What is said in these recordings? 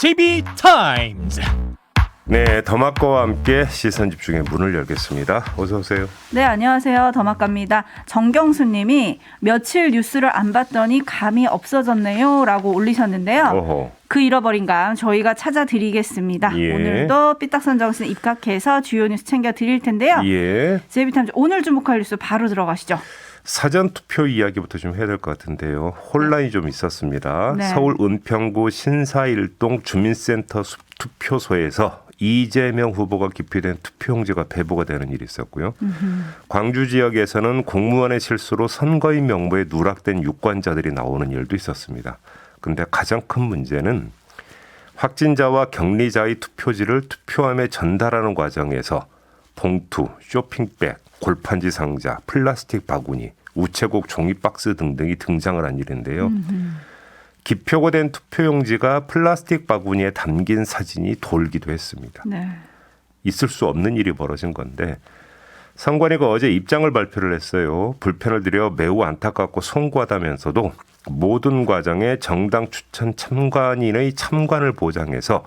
JB타임즈. 네, 더마과와 함께 시선 집중의 문을 열겠습니다. 어서 오세요. 네, 안녕하세요. 더마과입니다. 정경수님이 며칠 뉴스를 안 봤더니 감이 없어졌네요 라고 올리셨는데요. 어허. 그 잃어버린 감 저희가 찾아드리겠습니다. 예. 오늘도 삐딱선 정신 입각해서 주요 뉴스 챙겨드릴 텐데요. 예. JB타임즈 오늘 주목할 뉴스 바로 들어가시죠. 사전투표 이야기부터 좀 해야 될 것 같은데요. 혼란이 좀 있었습니다. 네. 서울 은평구 신사일동 주민센터 투표소에서 이재명 후보가 기표된 투표용지가 배부가 되는 일이 있었고요. 광주 지역에서는 공무원의 실수로 선거인 명부에 누락된 유권자들이 나오는 일도 있었습니다. 그런데 가장 큰 문제는 확진자와 격리자의 투표지를 투표함에 전달하는 과정에서 봉투, 쇼핑백, 골판지 상자, 플라스틱 바구니, 우체국 종이박스 등등이 등장을 한 일인데요. 기표가 된 투표용지가 플라스틱 바구니에 담긴 사진이 돌기도 했습니다. 네. 있을 수 없는 일이 벌어진 건데 선관위가 어제 입장을 발표를 했어요. 불편을 드려 매우 안타깝고 송구하다면서도 모든 과정에 정당 추천 참관인의 참관을 보장해서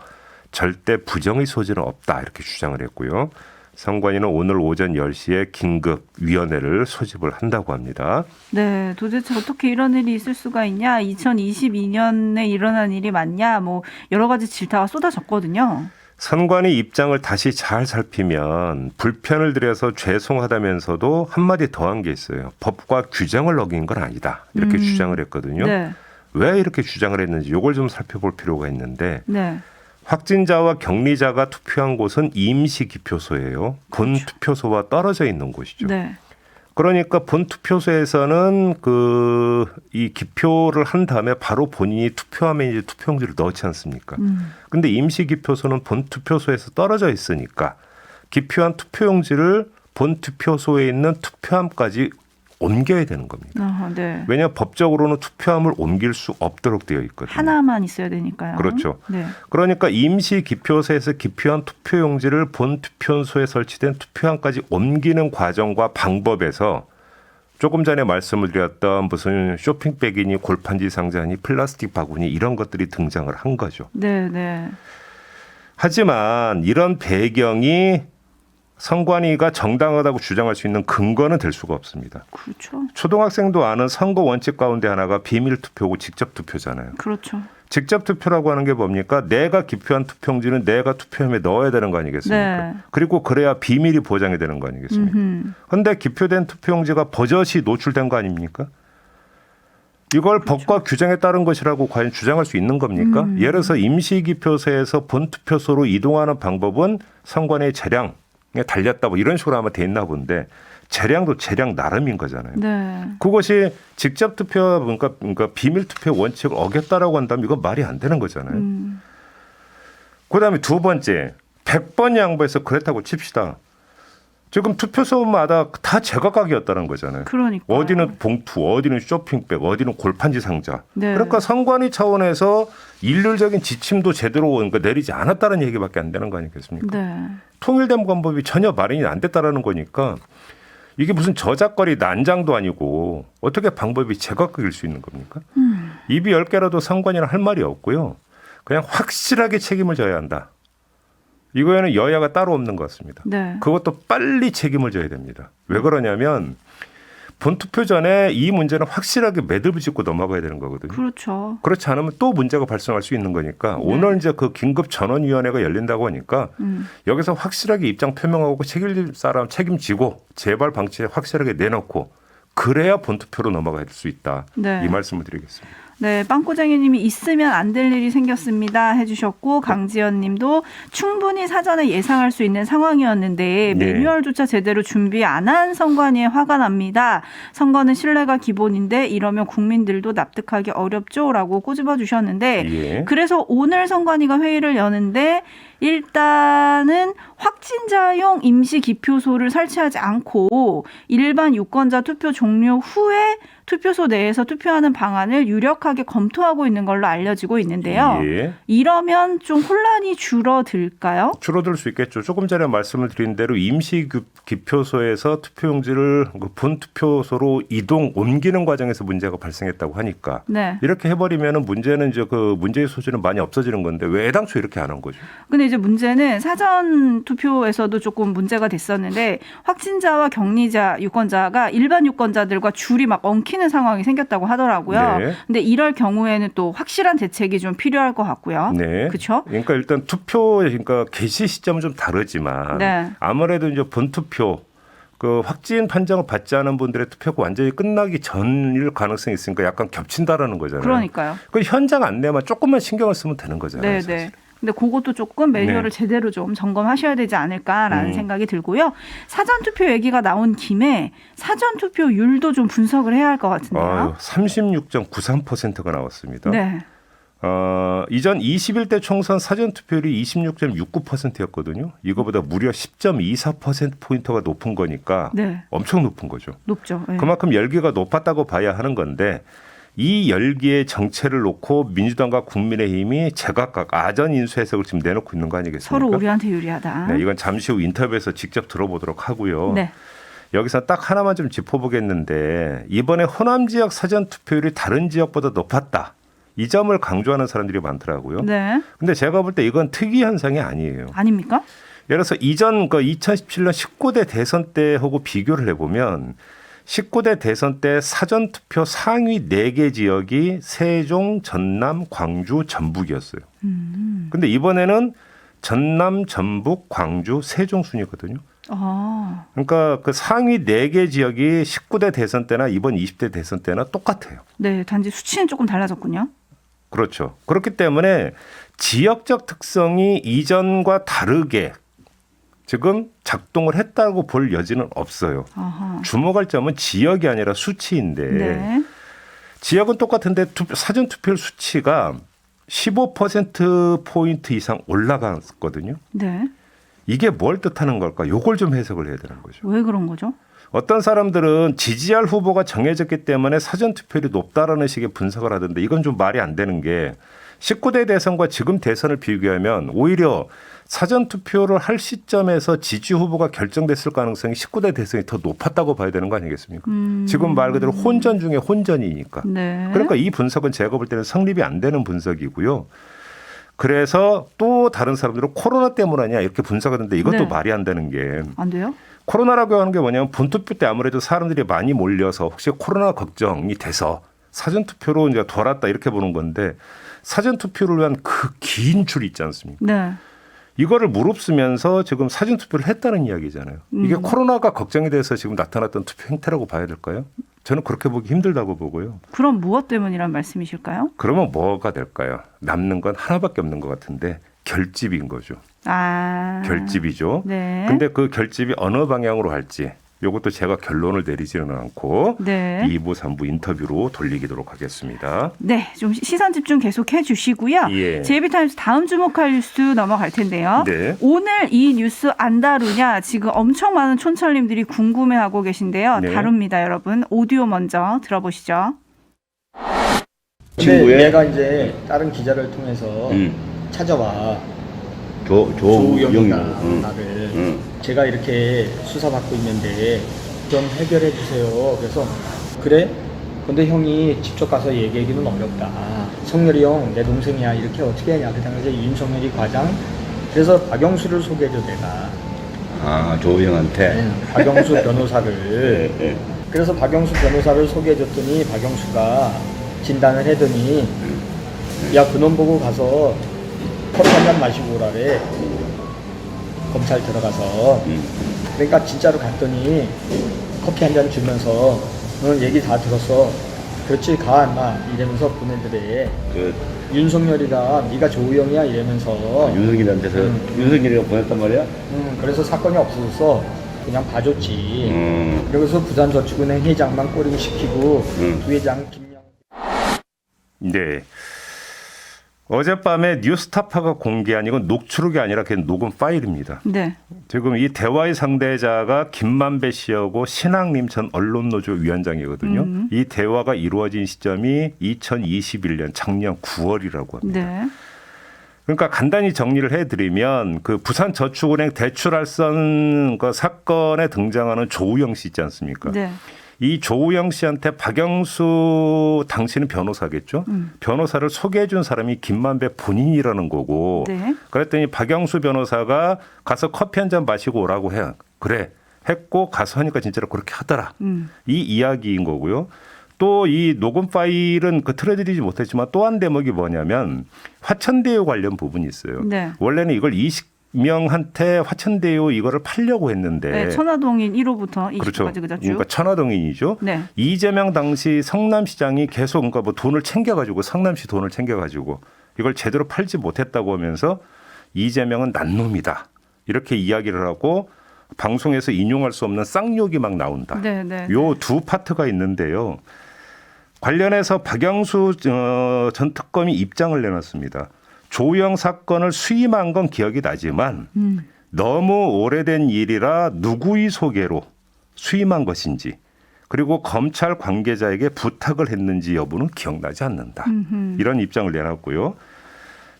절대 부정의 소지는 없다 이렇게 주장을 했고요. 선관위는 오늘 오전 10시에 긴급위원회를 소집을 한다고 합니다. 네, 도대체 어떻게 이런 일이 있을 수가 있냐? 2022년에 일어난 일이 맞냐? 뭐 여러 가지 질타가 쏟아졌거든요. 선관위 입장을 다시 잘 살피면 불편을 드려서 죄송하다면서도 한마디 더한 게 있어요. 법과 규정을 어긴 건 아니다. 이렇게 주장을 했거든요. 네. 왜 이렇게 주장을 했는지 이걸 좀 살펴볼 필요가 있는데 네. 확진자와 격리자가 투표한 곳은 임시 기표소예요. 본 투표소와 떨어져 있는 곳이죠. 네. 그러니까 본 투표소에서는 이 기표를 한 다음에 바로 본인이 투표함에 이제 투표용지를 넣지 않습니까? 근데 임시 기표소는 본 투표소에서 떨어져 있으니까 기표한 투표용지를 본 투표소에 있는 투표함까지 옮겨야 되는 겁니다. 네. 왜냐하면 법적으로는 투표함을 옮길 수 없도록 되어 있거든요. 하나만 있어야 되니까요. 그렇죠. 네. 그러니까 임시 기표소에서 기표한 투표용지를 본 투표소에 설치된 투표함까지 옮기는 과정과 방법에서 조금 전에 말씀을 드렸던 무슨 쇼핑백이니 골판지 상자니 플라스틱 바구니 이런 것들이 등장을 한 거죠. 네, 네. 하지만 이런 배경이 선관위가 정당하다고 주장할 수 있는 근거는 될 수가 없습니다. 그렇죠. 초등학생도 아는 선거 원칙 가운데 하나가 비밀 투표고 직접 투표잖아요. 그렇죠. 직접 투표라고 하는 게 뭡니까? 내가 기표한 투표용지는 내가 투표함에 넣어야 되는 거 아니겠습니까? 네. 그리고 그래야 비밀이 보장이 되는 거 아니겠습니까? 그런데 기표된 투표용지가 버젓이 노출된 거 아닙니까? 이걸 그렇죠. 법과 규정에 따른 것이라고 과연 주장할 수 있는 겁니까? 예를 들어서 임시기표소에서 본투표소로 이동하는 방법은 선관위의 재량에 달렸다 뭐 이런 식으로 아마 돼 있나 본데 재량도 재량 나름인 거잖아요. 네. 그것이 직접 투표 그러니까 비밀 투표 원칙을 어겼다라고 한다면 이건 말이 안 되는 거잖아요. 그다음에 두 번째 100번 양보해서 그랬다고 칩시다. 지금 투표소마다 다 제각각이었다는 거잖아요. 그러니까. 어디는 봉투, 어디는 쇼핑백, 어디는 골판지 상자. 네. 그러니까 선관위 차원에서 일률적인 지침도 제대로 그러니까 내리지 않았다는 얘기밖에 안 되는 거 아니겠습니까? 네. 통일된 방법이 전혀 마련이 안 됐다라는 거니까 이게 무슨 저작거리 난장도 아니고 어떻게 방법이 제각각일 수 있는 겁니까? 입이 10개라도 선관위는 할 말이 없고요. 그냥 확실하게 책임을 져야 한다. 이거에는 여야가 따로 없는 것 같습니다. 네. 그것도 빨리 책임을 져야 됩니다. 왜 그러냐면 본투표 전에 이 문제는 확실하게 매듭을 짓고 넘어가야 되는 거거든요. 그렇죠. 그렇지 않으면 또 문제가 발생할 수 있는 거니까 오늘 이제 그 긴급 전원위원회가 열린다고 하니까 여기서 확실하게 입장 표명하고 책임질 사람 책임지고 재발 방치에 확실하게 내놓고 그래야 본투표로 넘어갈 수 있다. 네. 이 말씀을 드리겠습니다. 네, 빵꾸쟁이님이 있으면 안 될 일이 생겼습니다 해주셨고 강지연님도 충분히 사전에 예상할 수 있는 상황이었는데 네. 매뉴얼조차 제대로 준비 안 한 선관위에 화가 납니다. 선거는 신뢰가 기본인데 이러면 국민들도 납득하기 어렵죠라고 꼬집어 주셨는데 예. 그래서 오늘 선관위가 회의를 여는데 일단은 확진자용 임시 기표소를 설치하지 않고 일반 유권자 투표 종료 후에 투표소 내에서 투표하는 방안을 유력하게 검토하고 있는 걸로 알려지고 있는데요. 예. 이러면 좀 혼란이 줄어들까요? 줄어들 수 있겠죠. 조금 전에 말씀을 드린 대로 임시 기표소에서 투표용지를 본 투표소로 옮기는 과정에서 문제가 발생했다고 하니까 네. 이렇게 해버리면은 문제는 이제 그 문제의 소지는 많이 없어지는 건데 왜 애당초 이렇게 안 한 거죠? 근데 이제 문제는 사전 투표에서도 조금 문제가 됐었는데 확진자와 격리자 유권자가 일반 유권자들과 줄이 막 엉키는 상황이 생겼다고 하더라고요. 네. 근데 이럴 경우에는 또 확실한 대책이 좀 필요할 것 같고요. 네. 그렇죠? 그러니까 일단 그러니까 개시 시점은 좀 다르지만 네. 아무래도 이제 본투표 그 확진 판정을 받지 않은 분들의 투표가 완전히 끝나기 전일 가능성이 있으니까 약간 겹친다라는 거잖아요. 그러니까요. 그 현장 안내만 조금만 신경을 쓰면 되는 거잖아요. 네, 사실. 네. 근데 그것도 조금 매뉴얼을 네. 제대로 좀 점검하셔야 되지 않을까라는 생각이 들고요. 사전 투표 얘기가 나온 김에 사전 투표율도 좀 분석을 해야 할 것 같은데요. 36.93%가 나왔습니다. 네. 이전 21대 총선 사전 투표율이 26.69%였거든요. 이거보다 무려 10.24%포인트가 높은 거니까 네. 엄청 높은 거죠. 높죠. 네. 그만큼 열기가 높았다고 봐야 하는 건데 이 열기의 정체를 놓고 민주당과 국민의힘이 제각각 아전 인수 해석을 지금 내놓고 있는 거 아니겠습니까? 서로 우리한테 유리하다. 네, 이건 잠시 후 인터뷰에서 직접 들어보도록 하고요. 네. 여기서 딱 하나만 좀 짚어보겠는데 이번에 호남 지역 사전 투표율이 다른 지역보다 높았다. 이 점을 강조하는 사람들이 많더라고요. 네. 근데 제가 볼 때 이건 특이 현상이 아니에요. 아닙니까? 예를 들어서 이전 2017년 19대 대선 때하고 비교를 해보면 19대 대선 때 사전 투표 상위 4개 지역이 세종, 전남, 광주, 전북이었어요. 근데 이번에는 전남, 전북, 광주, 세종 순이거든요. 그러니까 그 상위 4개 지역이 19대 대선 때나 이번 20대 대선 때나 똑같아요. 네, 단지 수치는 조금 달라졌군요. 그렇죠. 그렇기 때문에 지역적 특성이 이전과 다르게 지금 작동을 했다고 볼 여지는 없어요. 아하. 주목할 점은 지역이 아니라 수치인데 네. 지역은 똑같은데 사전 투표율 수치가 15%포인트 이상 올라갔거든요. 네. 이게 뭘 뜻하는 걸까? 요걸 좀 해석을 해야 되는 거죠. 왜 그런 거죠? 어떤 사람들은 지지할 후보가 정해졌기 때문에 사전 투표율이 높다라는 식의 분석을 하던데 이건 좀 말이 안 되는 게 19대 대선과 지금 대선을 비교하면 오히려 사전 투표를 할 시점에서 지지 후보가 결정됐을 가능성이 19대 대선이 더 높았다고 봐야 되는 거 아니겠습니까? 지금 말 그대로 혼전 중에 혼전이니까. 네. 그러니까 이 분석은 제가 볼 때는 성립이 안 되는 분석이고요. 그래서 또 다른 사람들은 코로나 때문 아니야 이렇게 분석하는데 이것도 네. 말이 안 되는 게 안 돼요? 코로나라고 하는 게 뭐냐면 본투표 때 아무래도 사람들이 많이 몰려서 혹시 코로나 걱정이 돼서 사전투표로 이제 돌았다 이렇게 보는 건데 사전투표를 위한 그 긴 줄 있지 않습니까? 네. 이거를 무릅쓰면서 지금 사전투표를 했다는 이야기잖아요. 이게 코로나가 걱정이 돼서 지금 나타났던 투표 행태라고 봐야 될까요? 저는 그렇게 보기 힘들다고 보고요. 그럼 무엇 때문이란 말씀이실까요? 그러면 뭐가 될까요? 남는 건 하나밖에 없는 것 같은데 결집인 거죠. 결집이죠. 네. 근데 그 결집이 어느 방향으로 할지 이것도 제가 결론을 내리지는 않고 네. 2부, 3부 인터뷰로 돌리도록 하겠습니다. 네, 좀 시선 집중 계속해 주시고요. 예. JB타임스 다음 주목할 뉴스 넘어갈 텐데요. 네. 오늘 이 뉴스 안 다루냐 지금 엄청 많은 촌철님들이 궁금해하고 계신데요. 네. 다룹니다, 여러분. 오디오 먼저 들어보시죠. 근데 얘가 이제 다른 기자를 통해서 찾아와 조우영이가 나를 제가 이렇게 수사받고 있는데 좀 해결해 주세요. 그래서 그래? 근데 형이 직접 가서 얘기하기는 어렵다. 성렬이 형 내 동생이야. 이렇게 어떻게 하냐. 그 당시에 윤석열이 과장. 그래서 박영수를 소개해줘 내가. 아, 조우영한테? 박영수 변호사를. 네. 그래서 박영수 변호사를 소개해줬더니 박영수가 진단을 하더니 야 그놈 보고 가서 커피 한잔 마시고 오라래. 검찰 들어가서. 그러니까 진짜로 갔더니 커피 한잔 주면서 너는 얘기 다 들었어. 그렇지 가 인마 이러면서 보내더래. 윤석열이가 네가 조우영이야 이러면서 윤석열한테서 윤석열이가 보냈단 말이야? 그래서 사건이 없어졌어. 그냥 봐줬지. 그래서 부산저축은행 회장만 꼬링 시키고 부회장 김영. 네. 어젯밤에 뉴스타파가 공개한 이건 녹취록이 아니라 그냥 녹음 파일입니다. 네. 지금 이 대화의 상대자가 김만배 씨하고 신학림 전 언론노조 위원장이거든요. 이 대화가 이루어진 시점이 2021년 작년 9월이라고 합니다. 네. 그러니까 간단히 정리를 해드리면 그 부산저축은행 대출알선 그 사건에 등장하는 조우영 씨 있지 않습니까? 네. 이 조우영 씨한테 박영수 당신은 변호사겠죠? 변호사를 소개해 준 사람이 김만배 본인이라는 거고 네. 그랬더니 박영수 변호사가 가서 커피 한 잔 마시고 오라고 해. 그래. 했고 가서 하니까 진짜로 그렇게 하더라. 이 이야기인 거고요. 또 이 녹음 파일은 그 틀어드리지 못했지만 또 한 대목이 뭐냐면 화천대유 관련 부분이 있어요. 네. 원래는 이걸 이식명한테 화천대유 이거를 팔려고 했는데 네. 천화동인 1호부터 20호까지 그렇죠. 그죠? 쭉. 그러니까 천화동인이죠. 네. 이재명 당시 성남시장이 계속 그러니까 뭐 돈을 챙겨가지고 성남시 돈을 챙겨가지고 이걸 제대로 팔지 못했다고 하면서 이재명은 난놈이다 이렇게 이야기를 하고 방송에서 인용할 수 없는 쌍욕이 막 나온다. 네, 네. 요 두 파트가 있는데요. 관련해서 박영수 전 특검이 입장을 내놨습니다. 조우영 사건을 수임한 건 기억이 나지만 너무 오래된 일이라 누구의 소개로 수임한 것인지 그리고 검찰 관계자에게 부탁을 했는지 여부는 기억나지 않는다. 이런 입장을 내놨고요.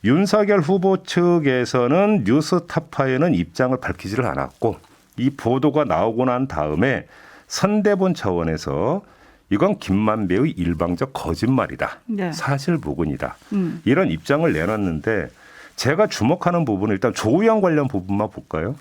윤석열 후보 측에서는 뉴스타파에는 입장을 밝히지를 않았고 이 보도가 나오고 난 다음에 선대본 차원에서 이건 김만배의 일방적 거짓말이다. 네. 사실 무근이다. 이런 입장을 내놨는데 제가 주목하는 부분은 일단 조우영 관련 부분만 볼까요?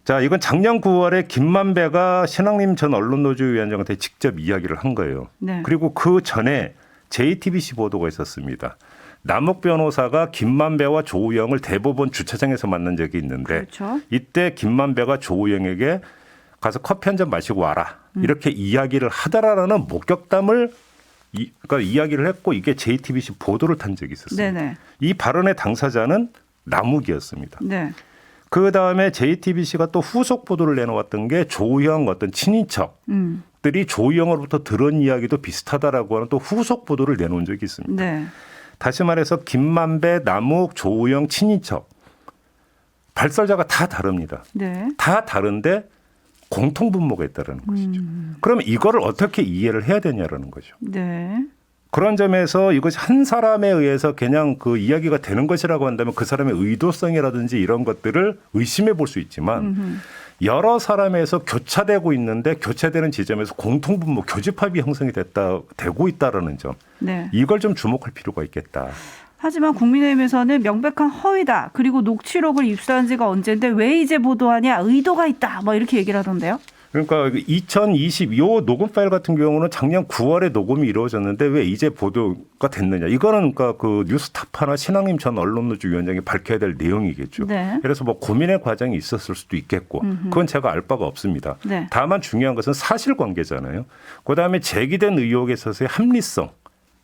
자, 이건 작년 9월에 김만배가 신학림 전 언론노조 위원장한테 직접 이야기를 한 거예요. 네. 그리고 그 전에 JTBC 보도가 있었습니다. 남욱 변호사가 김만배와 조우영을 대법원 주차장에서 만난 적이 있는데 그렇죠. 이때 김만배가 조우영에게 가서 커피 한 잔 마시고 와라. 이렇게 이야기를 하더라라는 목격담을 그러니까 이야기를 했고 이게 JTBC 보도를 탄 적이 있었습니다. 네네. 이 발언의 당사자는 남욱이었습니다. 네. 그다음에 JTBC가 또 후속 보도를 내놓았던 게 조우영 어떤 친인척들이 조우영으로부터 들은 이야기도 비슷하다라고 하는 또 후속 보도를 내놓은 적이 있습니다. 네. 다시 말해서 김만배, 남욱, 조우영 친인척 발설자가 다 다릅니다. 네. 다 다른데 공통 분모가 있다는 것이죠. 그럼 이거를 어떻게 이해를 해야 되냐라는 거죠. 네. 그런 점에서 이것이 한 사람에 의해서 그냥 그 이야기가 되는 것이라고 한다면 그 사람의 의도성이라든지 이런 것들을 의심해 볼 수 있지만 여러 사람에서 교차되고 있는데 교차되는 지점에서 공통 분모 교집합이 형성이 되고 있다라는 점. 네. 이걸 좀 주목할 필요가 있겠다. 하지만 국민의힘에서는 명백한 허위다. 그리고 녹취록을 입수한 지가 언젠데 왜 이제 보도하냐. 의도가 있다. 뭐 이렇게 얘기를 하던데요. 그러니까 2022호 녹음 파일 같은 경우는 작년 9월에 녹음이 이루어졌는데 왜 이제 보도가 됐느냐. 이거는 그러니까 그 뉴스타파나 신학림 전 언론노조 위원장이 밝혀야 될 내용이겠죠. 네. 그래서 뭐 고민의 과정이 있었을 수도 있겠고 그건 제가 알 바가 없습니다. 네. 다만 중요한 것은 사실관계잖아요. 그다음에 제기된 의혹에 있어서의 합리성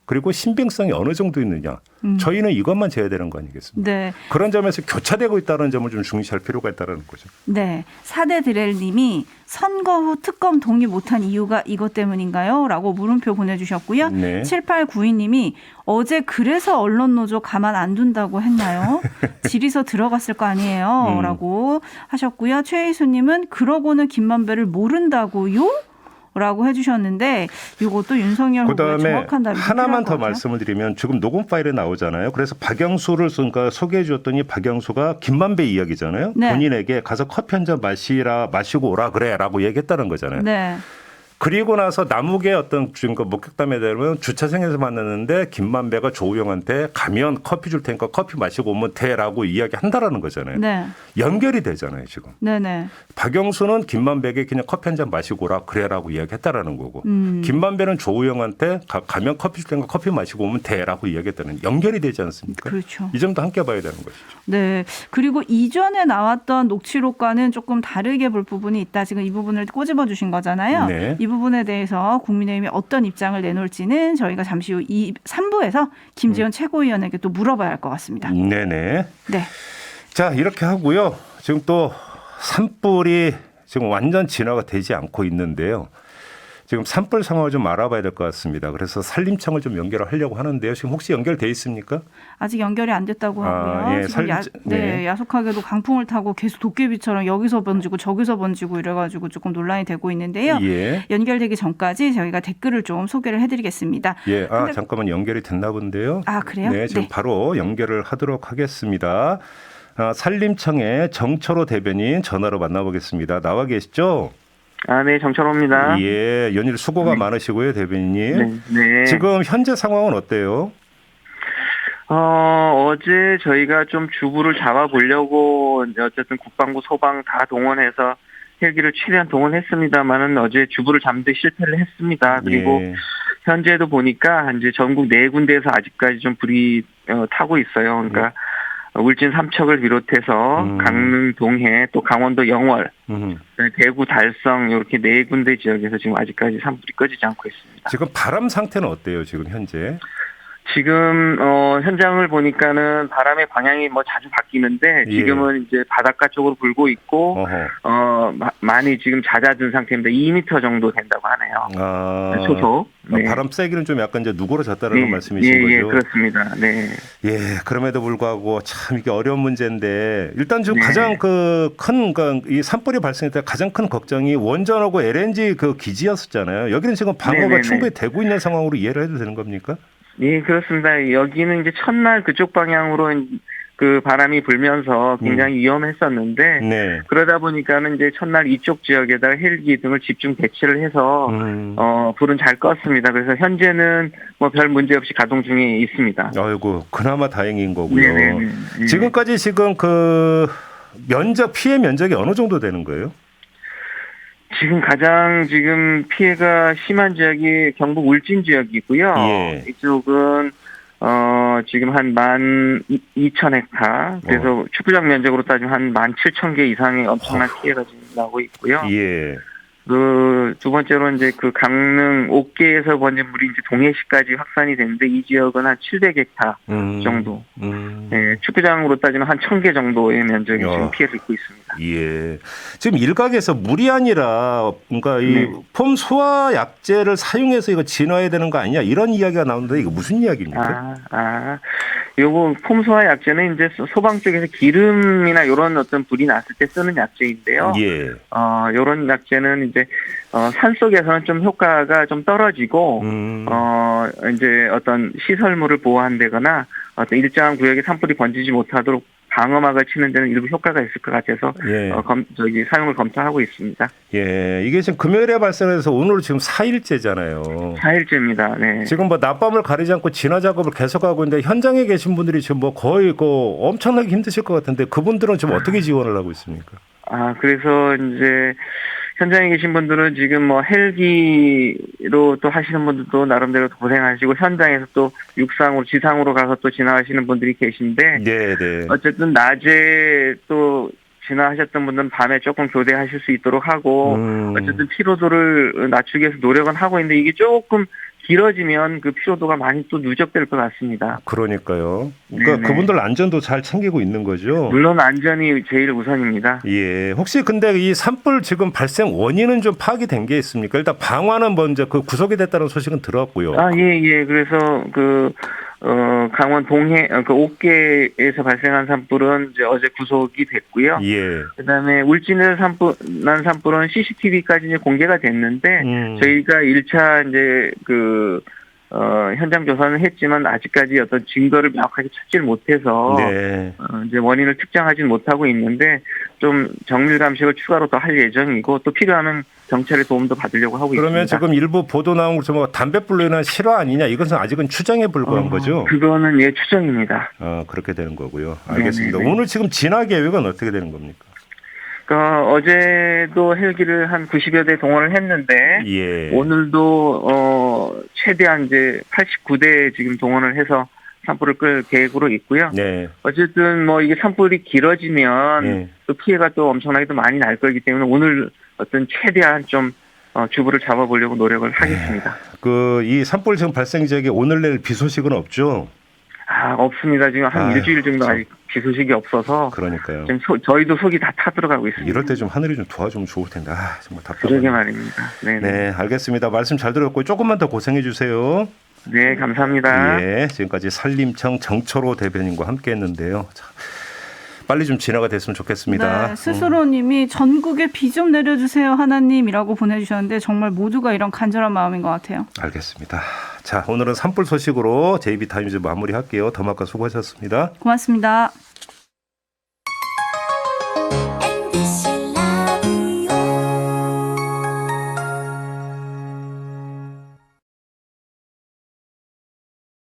그리고 신빙성이 어느 정도 있느냐. 저희는 이것만 재야 되는 거 아니겠습니까? 네. 그런 점에서 교차되고 있다는 점을 좀 중시할 필요가 있다는 거죠. 네. 4대 드렐님이 선거 후 특검 동의 못한 이유가 이것 때문인가요? 라고 물음표 보내주셨고요. 네. 7892님이 어제 그래서 언론노조 가만 안 둔다고 했나요? 질의서 들어갔을 거 아니에요? 라고 하셨고요. 최희수님은 그러고는 김만배를 모른다고요? 라고 해주셨는데 이것도 윤석열 후보의 그다음에 정확한 답이 하나만 더 필요할 것 같아요. 말씀을 드리면 지금 녹음 파일에 나오잖아요. 그래서 박영수를 그러니까 소개해 주었더니 박영수가 김만배 이야기잖아요. 네. 본인에게 가서 커피 한 잔 마시고 오라 그래라고 얘기했다는 거잖아요. 네. 그리고 나서 남욱의 어떤 지금 목격담에 대하면 주차장에서 만났는데 김만배가 조우영한테 가면 커피 줄 테니까 커피 마시고 오면 돼라고 이야기한다라는 거잖아요. 네. 연결이 되잖아요 지금. 네네. 박영수는 김만배에게 그냥 커피 한 잔 마시고 오라 그래라고 이야기했다라는 거고 김만배는 조우영한테 가면 커피 줄 테니까 커피 마시고 오면 돼라고 이야기했다는 연결이 되지 않습니까? 그렇죠. 이 점도 함께 봐야 되는 것이죠. 네. 그리고 이전에 나왔던 녹취록과는 조금 다르게 볼 부분이 있다. 지금 이 부분을 꼬집어 주신 거잖아요. 네. 이 부분에 대해서 국민의힘이 어떤 입장을 내놓을지는 저희가 잠시 후 3부에서 김재원 최고위원에게 또 물어봐야 할 것 같습니다. 네네. 네. 자 이렇게 하고요. 지금 또 산불이 지금 완전 진화가 되지 않고 있는데요. 지금 산불 상황을 좀 알아봐야 될 것 같습니다. 그래서 산림청을 좀 연결을 하려고 하는데요. 지금 혹시 연결돼 있습니까? 아직 연결이 안 됐다고 하고요. 예, 지금 네. 야속하게도 강풍을 타고 계속 도깨비처럼 여기서 번지고 저기서 번지고 이래가지고 조금 논란이 되고 있는데요. 예. 연결되기 전까지 저희가 댓글을 좀 소개를 해드리겠습니다. 예, 잠깐만 연결이 됐나 본데요. 아, 그래요? 네, 지금 네. 바로 연결을 하도록 하겠습니다. 산림청의 정철호 대변인 전화로 만나보겠습니다. 나와 계시죠? 네, 정철호입니다. 예, 연일 수고가 많으시고요, 대변인님. 네, 네. 지금 현재 상황은 어때요? 어제 저희가 좀 주부를 잡아보려고 이제 어쨌든 국방부, 소방 다 동원해서 헬기를 최대한 동원했습니다만은 어제 주부를 잡는 데 실패를 했습니다. 그리고 예. 현재도 보니까 이제 전국 4군데에서 아직까지 좀 불이 타고 있어요. 그러니까 울진 삼척을 비롯해서 강릉, 동해, 또 강원도 영월, 대구, 달성 이렇게 4군데 지역에서 지금 아직까지 산불이 꺼지지 않고 있습니다. 지금 바람 상태는 어때요, 지금 현재? 지금 현장을 보니까는 바람의 방향이 뭐 자주 바뀌는데 지금은 이제 바닷가 쪽으로 불고 있고 많이 지금 잦아든 상태입니다. 2m 정도 된다고 하네요. 소속. 네. 바람 세기는 좀 약간 이제 누그러졌다는 말씀이신 거죠? 예, 그렇습니다. 네. 예, 그럼에도 불구하고 참 이게 어려운 문제인데 일단 지금 네. 가장 이 산불이 발생할 때 가장 큰 걱정이 원전하고 LNG 그 기지였었잖아요. 여기는 지금 방어가 네네네. 충분히 되고 있는 상황으로 이해를 해도 되는 겁니까? 예, 그렇습니다. 여기는 이제 첫날 그쪽 방향으로 그 바람이 불면서 굉장히 위험했었는데 네. 그러다 보니까는 이제 첫날 이쪽 지역에다가 헬기 등을 집중 배치를 해서 불은 잘 껐습니다. 그래서 현재는 뭐 별 문제 없이 가동 중에 있습니다. 아이고, 그나마 다행인 거고요. 네네네. 네. 지금까지 지금 그 피해 면적이 어느 정도 되는 거예요? 지금 가장 피해가 심한 지역이 경북 울진 지역이고요. 예. 이쪽은 지금 한 12,000헥타. 그래서 축구장 면적으로 따지면 한 17,000개 이상의 엄청난 피해가 지금 나고 있고요. 예. 두 번째로 이제 그 강릉 옥계에서 번진 물이 이제 동해시까지 확산이 됐는데 이 지역은 한 700헥타 정도. 네, 축구장으로 따지면 한 1,000개 정도의 면적이 지금 피해를 입고 있습니다. 예. 지금 일각에서 물이 아니라 뭔가 이 폼 소화 약제를 사용해서 이거 진화해야 되는 거 아니냐 이런 이야기가 나오는데 이거 무슨 이야기입니까? 요거 폼소화 약제는 이제 소방 쪽에서 기름이나 이런 어떤 불이 났을 때 쓰는 약제인데요. 예. 요런 약제는 이제 산 속에서는 좀 효과가 좀 떨어지고 이제 어떤 시설물을 보호한다거나 어떤 일정한 구역에 산불이 번지지 못하도록 방어막을 치는 데는 일부 효과가 있을 것 같아서 예. 사용을 검토하고 있습니다. 예, 이게 지금 금요일에 발생해서 오늘 지금 4일째잖아요. 4일째입니다. 네. 지금 뭐 낮밤을 가리지 않고 진화 작업을 계속하고 있는데 현장에 계신 분들이 지금 뭐 거의 엄청나게 힘드실 것 같은데 그분들은 지금 어떻게 지원을 하고 있습니까? 그래서 이제 현장에 계신 분들은 지금 뭐 헬기로 또 하시는 분들도 나름대로 고생하시고 현장에서 또 육상으로 지상으로 가서 또 진화하시는 분들이 계신데 네, 네. 어쨌든 낮에 또 진화하셨던 분들은 밤에 조금 교대하실 수 있도록 하고 어쨌든 피로도를 낮추기 위해서 노력은 하고 있는데 이게 조금 길어지면 그 피로도가 많이 또 누적될 것 같습니다. 그러니까요. 그러니까 네네. 그분들 안전도 잘 챙기고 있는 거죠. 물론 안전이 제일 우선입니다. 예. 혹시 근데 이 산불 지금 발생 원인은 좀 파악이 된 게 있습니까? 일단 방화는 먼저 그 구속이 됐다는 소식은 들었고요. 예. 그래서 강원 동해 옥계에서 발생한 산불은 이제 어제 구속이 됐고요. 예. 그다음에 울진에서 난 산불은 CCTV까지 이제 공개가 됐는데 저희가 1차 이제 현장 조사는 했지만 아직까지 어떤 증거를 명확하게 찾지를 못해서 네. 이제 원인을 특정하지는 못하고 있는데 좀 정밀 감식을 추가로 더 할 예정이고 또 필요하면 경찰의 도움도 받으려고 하고 그러면 있습니다. 지금 일부 보도 나온 것처럼 뭐 담뱃불로 인한 실화 아니냐 이것은 아직은 추정에 불과한 거죠? 그거는 추정입니다. 그렇게 되는 거고요. 알겠습니다. 네네네. 오늘 지금 진화 계획은 어떻게 되는 겁니까? 어제도 헬기를 한 90여 대 동원을 했는데 예. 오늘도 최대한 이제 89대 지금 동원을 해서 산불을 끌 계획으로 있고요. 네. 어쨌든 뭐 이게 산불이 길어지면 네. 또 피해가 또 엄청나게 또 많이 날 거기 때문에 오늘 어떤 최대한 좀 주부를 잡아보려고 노력을 하겠습니다. 이 산불 지금 발생 지역에 오늘 내일 비 소식은 없죠? 없습니다. 지금 한 아유, 일주일 정도 참. 아직 비 소식이 없어서 그러니까요. 지금 저희도 속이 다 타들어가고 있습니다. 이럴 때 좀 하늘이 좀 도와주면 좋을 텐데. 정말 그러게 답답하네요. 말입니다. 네, 네, 알겠습니다. 말씀 잘 들었고 조금만 더 고생해 주세요. 네, 감사합니다. 예, 지금까지 산림청 정철호 대변인과 함께했는데요. 자, 빨리 좀 진화가 됐으면 좋겠습니다. 네, 스스로님이 전국에 비 좀 내려주세요 하나님이라고 보내주셨는데 정말 모두가 이런 간절한 마음인 것 같아요. 알겠습니다. 자, 오늘은 산불 소식으로 JB타임즈 마무리할게요. 더마카 수고하셨습니다. 고맙습니다.